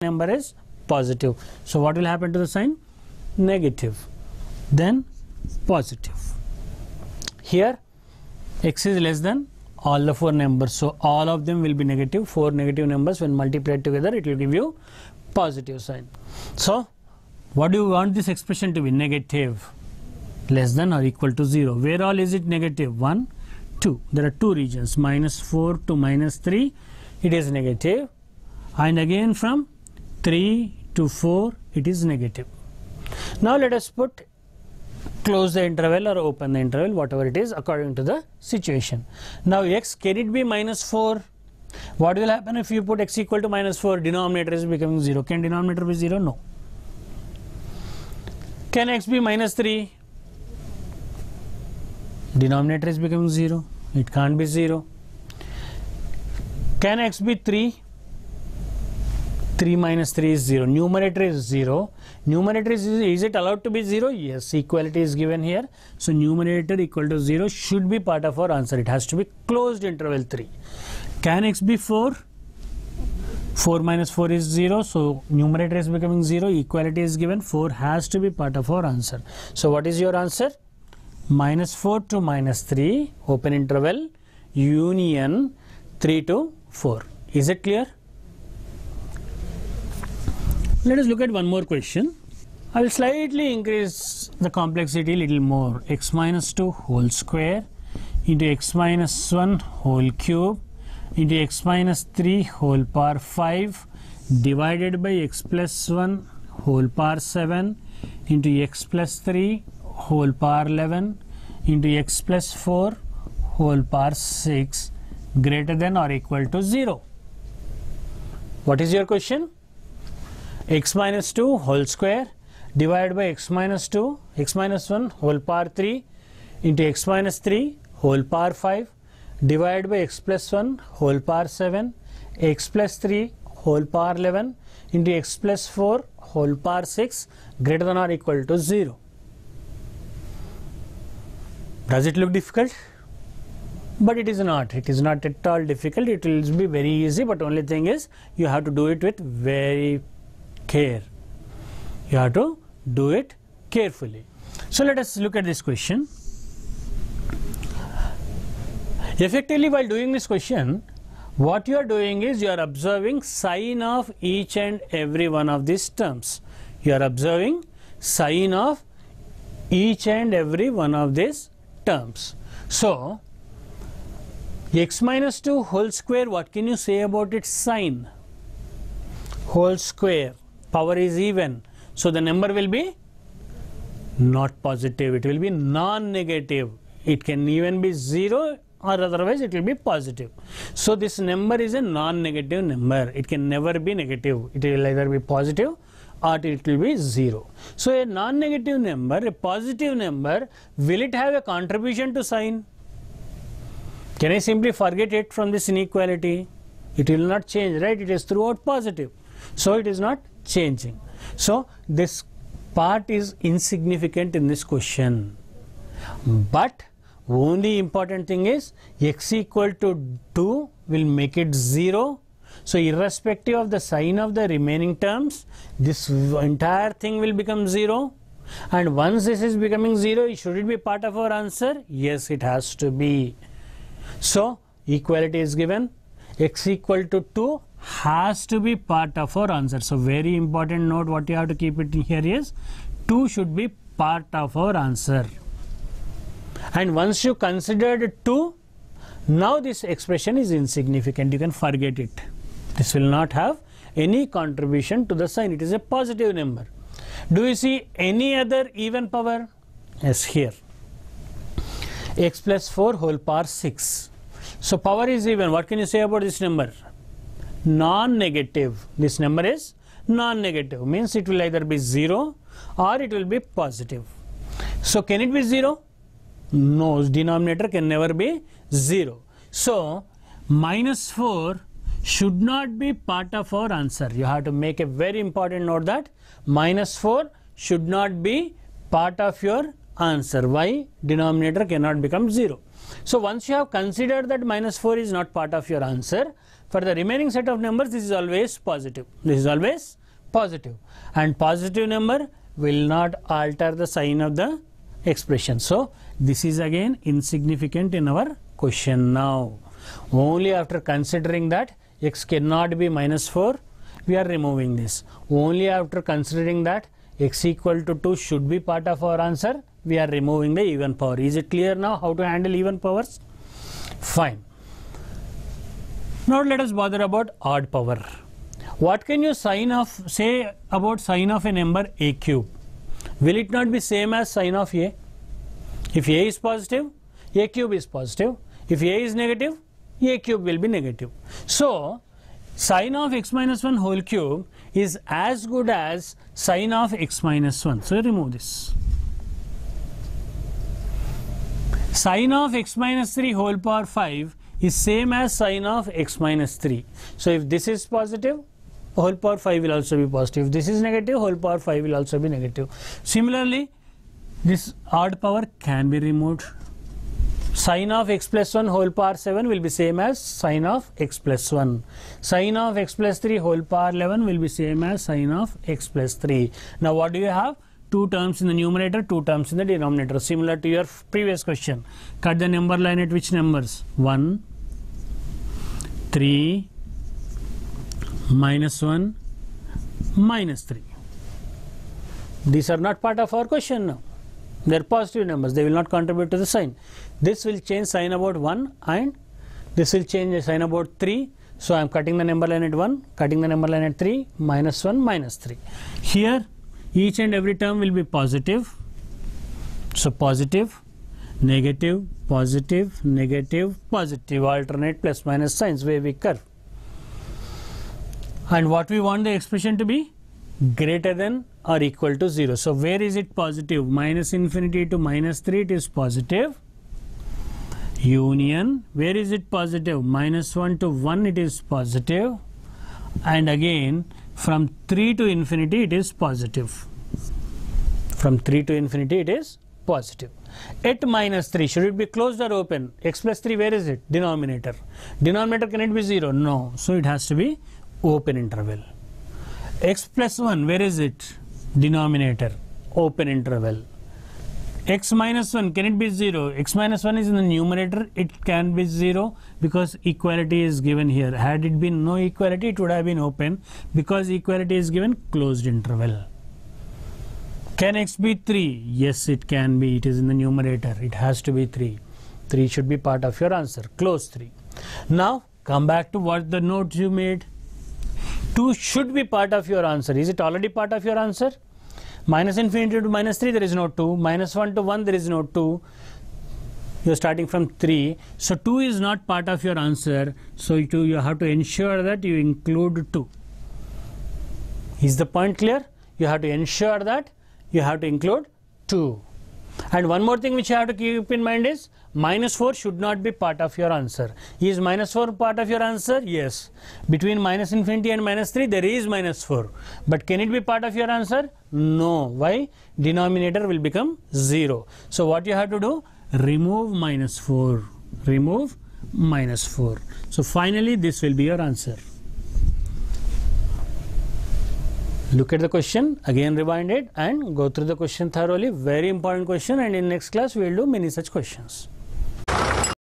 number is positive. So what will happen to the sign? Negative, then positive. Here x is less than all the four numbers, so all of them will be negative. Four negative numbers, when multiplied together, it will give you positive sign. So what do you want this expression to be? Negative, less than or equal to 0. Where all is it negative? 1, 2. There are two regions, -4 to -3 it is negative, and again from 3 to 4 it is negative. Now let us close the interval or open the interval, whatever it is according to the situation. Now x, can it be -4? What will happen if you put x equal to -4? Denominator is becoming 0. Can denominator be 0? No. Can x be -3? Denominator is becoming 0. It can't be 0. Can x be 3? 3 minus 3 is 0. Numerator is 0. Numerator is it allowed to be 0? Yes, equality is given here. So numerator equal to 0 should be part of our answer. It has to be closed interval 3. Can x be 4? 4 minus 4 is 0. So numerator is becoming 0. Equality is given. 4 has to be part of our answer. So what is your answer? -4 to -3, open interval, union 3 to 4. Is it clear? Let us look at one more question. I will slightly increase the complexity a little more. X minus 2 whole square into x minus 1 whole cube into x minus 3 whole power 5 divided by x plus 1 whole power 7 into x plus 3 whole power 11 into x plus 4 whole power 6 greater than or equal to 0. What is your question? X minus 2 whole square divided by x minus 1 whole power 3 into x minus 3 whole power 5 divided by x plus 1 whole power 7 x plus 3 whole power 11 into x plus 4 whole power 6 greater than or equal to 0. Does it look difficult? But it is not. It is not at all difficult. It will be very easy, but only thing is you have to do it with very care. You have to do it carefully. So let us look at this question. Effectively, while doing this question, what you are doing is you are observing sign of each and every one of these terms. You are observing sign of each and every one of these terms. So x minus 2 whole square, what can you say about its sign? Whole square, power is even, so the number will be not positive, it will be non-negative. It can even be 0 or otherwise it will be positive. So this number is a non-negative number. It can never be negative. It will either be positive or it will be 0. So a non-negative number, a positive number, will it have a contribution to sign? Can I simply forget it from this inequality? It will not change, right? It is throughout positive. So it is not changing. So this part is insignificant in this question. But only important thing is x equal to 2 will make it 0. So irrespective of the sign of the remaining terms, this entire thing will become 0. And once this is becoming 0, should it be part of our answer? Yes, it has to be. So equality is given. X equal to 2 has to be part of our answer. So very important note, what you have to keep it in here is 2 should be part of our answer. And once you considered 2, now this expression is insignificant. You can forget it. This will not have any contribution to the sign. It is a positive number. Do you see any other even power? Yes, here. X plus 4 whole power 6. So power is even. What can you say about this number? Non-negative. This number is non-negative. Means it will either be 0 or it will be positive. So can it be 0? No, denominator can never be 0. So -4 should not be part of our answer. You have to make a very important note that -4 should not be part of your answer. Why? Denominator cannot become 0. So once you have considered that -4 is not part of your answer, for the remaining set of numbers, this is always positive. This is always positive, and positive number will not alter the sign of the expression. So this is again insignificant in our question now. Only after considering that x cannot be minus 4, we are removing this. Only after considering that x equal to 2 should be part of our answer, we are removing the even power. Is it clear now how to handle even powers? Fine. Now let us bother about odd power. What can you say about sign of a number a cube? Will it not be same as sign of a? If a is positive, a cube is positive. If a is negative, a cube will be negative. So sin of x minus 1 whole cube is as good as sin of x minus 1. So remove this. Sin of x minus 3 whole power 5 is same as sin of x minus 3. So if this is positive, whole power 5 will also be positive. If this is negative, whole power 5 will also be negative. Similarly, this odd power can be removed. Sin of x plus 1 whole power 7 will be same as sin of x plus 1. Sin of x plus 3 whole power 11 will be same as sin of x plus 3. Now what do you have? 2 terms in the numerator, 2 terms in the denominator. Similar to your previous question. Cut the number line at which numbers? 1, 3, minus 1, minus 3. These are not part of our question now. They are positive numbers. They will not contribute to the sign. This will change sign about 1 and this will change the sign about 3. So I am cutting the number line at 1, cutting the number line at 3, minus 1, minus 3. Here each and every term will be positive. So positive, negative, positive, negative, positive, alternate plus minus signs, wavy curve. And what we want the expression to be? Greater than or equal to 0. So where is it positive? Minus infinity to minus 3 it is positive. Union, where is it positive? Minus 1 to 1 it is positive. And again from 3 to infinity it is positive. From 3 to infinity it is positive. At minus 3, should it be closed or open? X plus 3, where is it? Denominator. Denominator, can it be 0? No. So it has to be open interval. X plus 1, where is it? Denominator, open interval. X minus 1, can it be 0? X minus 1 is in the numerator, it can be 0 because equality is given here. Had it been no equality, it would have been open. Because equality is given, closed interval. Can x be 3? Yes, it can be. It is in the numerator. It has to be 3. 3 should be part of your answer. Close 3. Now, come back to what the notes you made. 2 should be part of your answer. Is it already part of your answer? Minus infinity to minus 3, there is no 2. Minus 1 to 1, there is no 2. You are starting from 3. So 2 is not part of your answer. So you have to ensure that you include 2. Is the point clear? You have to ensure that you have to include 2. And one more thing which you have to keep in mind is minus 4 should not be part of your answer. Is minus 4 part of your answer? Yes. Between minus infinity and minus 3 there is minus 4. But can it be part of your answer? No. Why? Denominator will become 0. So what you have to do? Remove minus 4. Remove minus 4. So finally this will be your answer. Look at the question, again rewind it and go through the question thoroughly. Very important question, and in next class we will do many such questions.